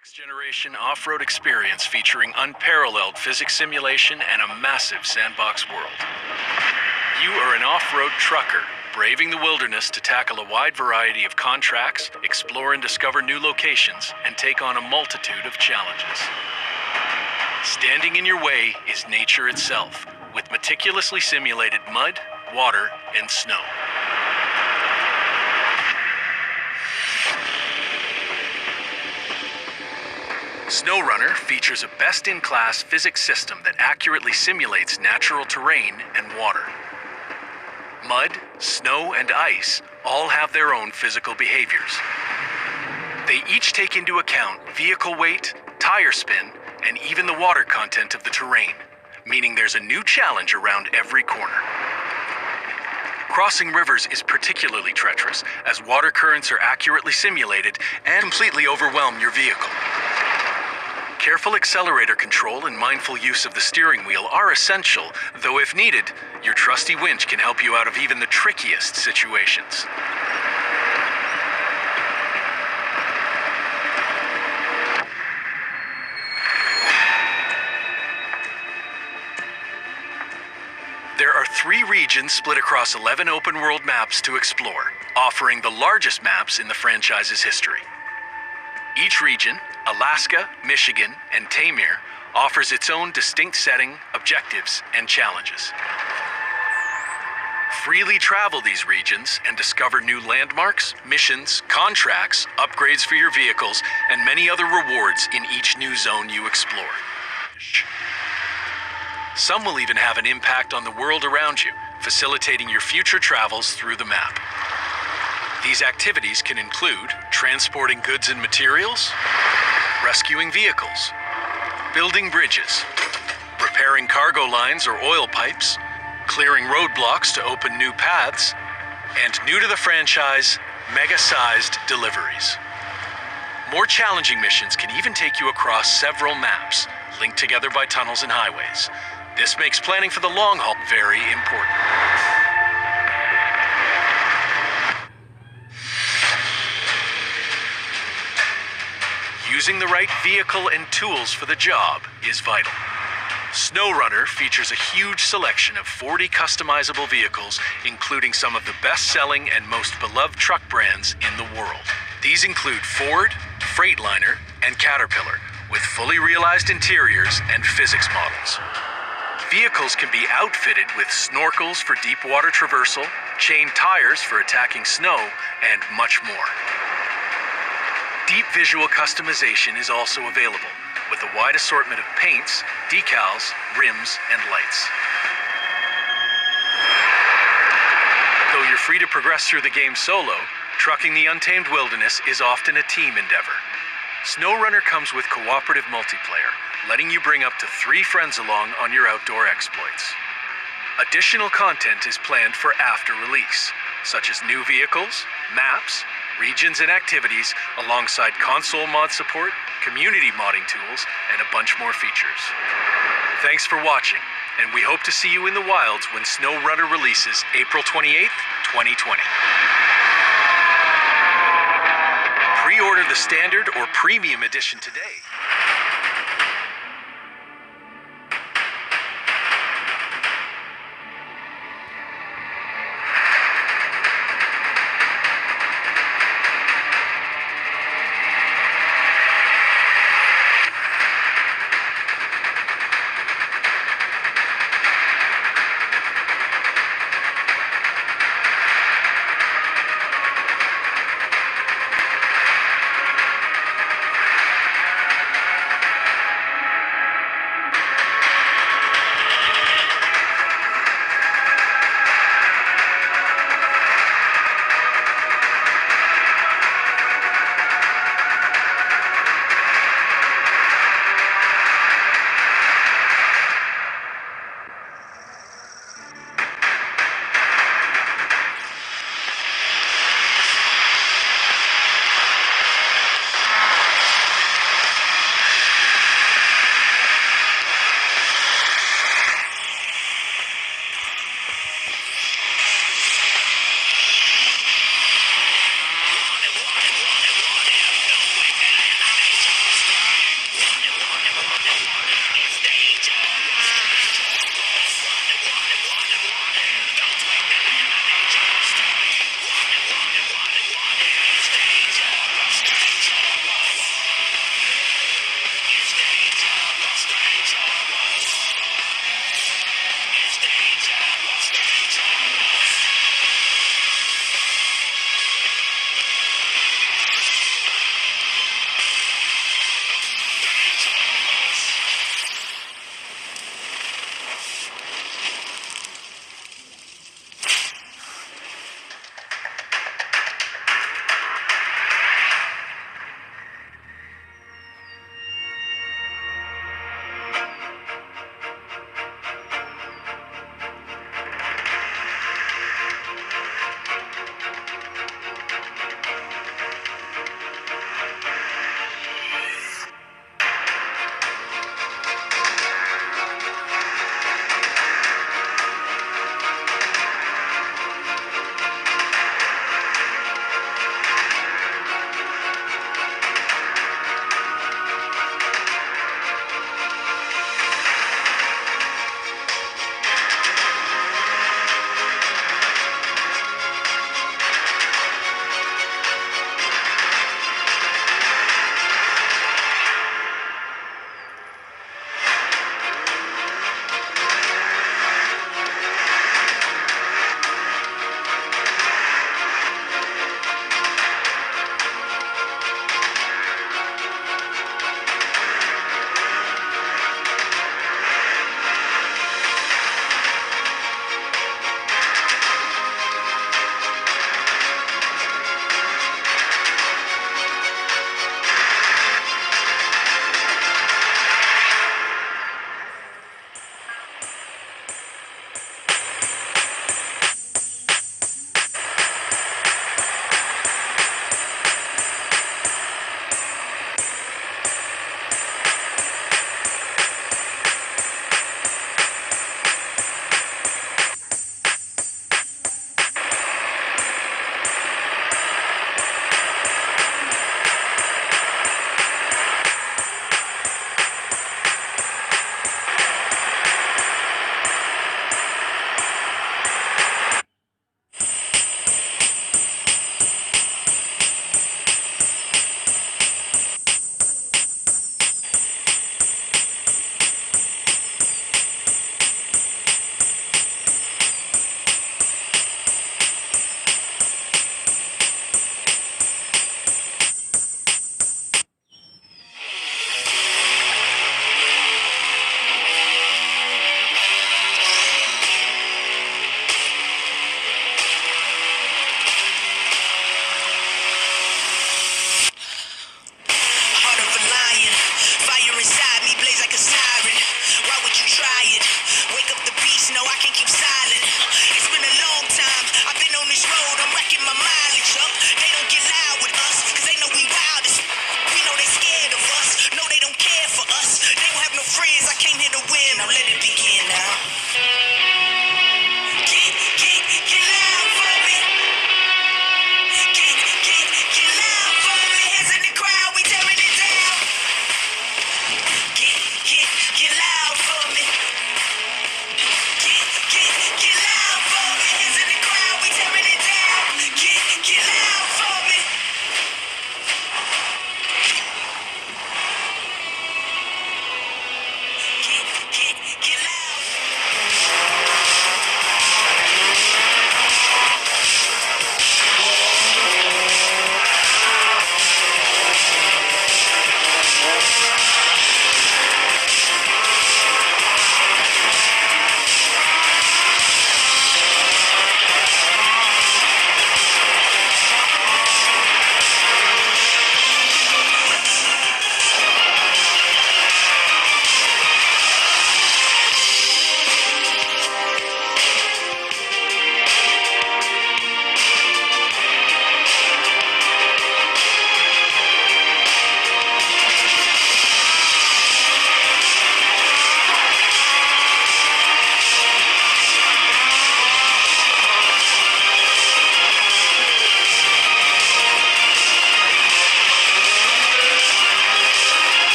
Next generation off-road experience featuring unparalleled physics simulation and a massive sandbox world. You are an off-road trucker, braving the wilderness to tackle a wide variety of contracts, explore and discover new locations, and take on a multitude of challenges. Standing in your way is nature itself, with meticulously simulated mud, water, and snow. SnowRunner features a best-in-class physics system that accurately simulates natural terrain and water. Mud, snow, and ice all have their own physical behaviors. They each take into account vehicle weight, tire spin, and even the water content of the terrain, meaning there's a new challenge around every corner. Crossing rivers is particularly treacherous, as water currents are accurately simulated and completely overwhelm your vehicle. Careful accelerator control and mindful use of the steering wheel are essential, though if needed, your trusty winch can help you out of even the trickiest situations. There are 3 regions split across 11 open-world maps to explore, offering the largest maps in the franchise's history. Each region, Alaska, Michigan, and Tamir, offers its own distinct setting, objectives, and challenges. Freely travel these regions and discover new landmarks, missions, contracts, upgrades for your vehicles, and many other rewards in each new zone you explore. Some will even have an impact on the world around you, facilitating your future travels through the map. These activities can include transporting goods and materials, rescuing vehicles, building bridges, repairing cargo lines or oil pipes, clearing roadblocks to open new paths, and new to the franchise, mega-sized deliveries. More challenging missions can even take you across several maps, linked together by tunnels and highways. This makes planning for the long haul very important. Using the right vehicle and tools for the job is vital. SnowRunner features a huge selection of 40 customizable vehicles, including some of the best-selling and most beloved truck brands in the world. These include Ford, Freightliner, and Caterpillar, with fully realized interiors and physics models. Vehicles can be outfitted with snorkels for deep water traversal, chain tires for attacking snow, and much more. Deep visual customization is also available, with a wide assortment of paints, decals, rims, and lights. Though you're free to progress through the game solo, trucking the untamed wilderness is often a team endeavor. SnowRunner comes with cooperative multiplayer, letting you bring up to 3 friends along on your outdoor exploits. Additional content is planned for after release, such as new vehicles, maps, regions and activities, alongside console mod support, community modding tools, and a bunch more features. Thanks for watching, and we hope to see you in the wilds when SnowRunner releases April 28th, 2020. Pre-order the standard or premium edition today.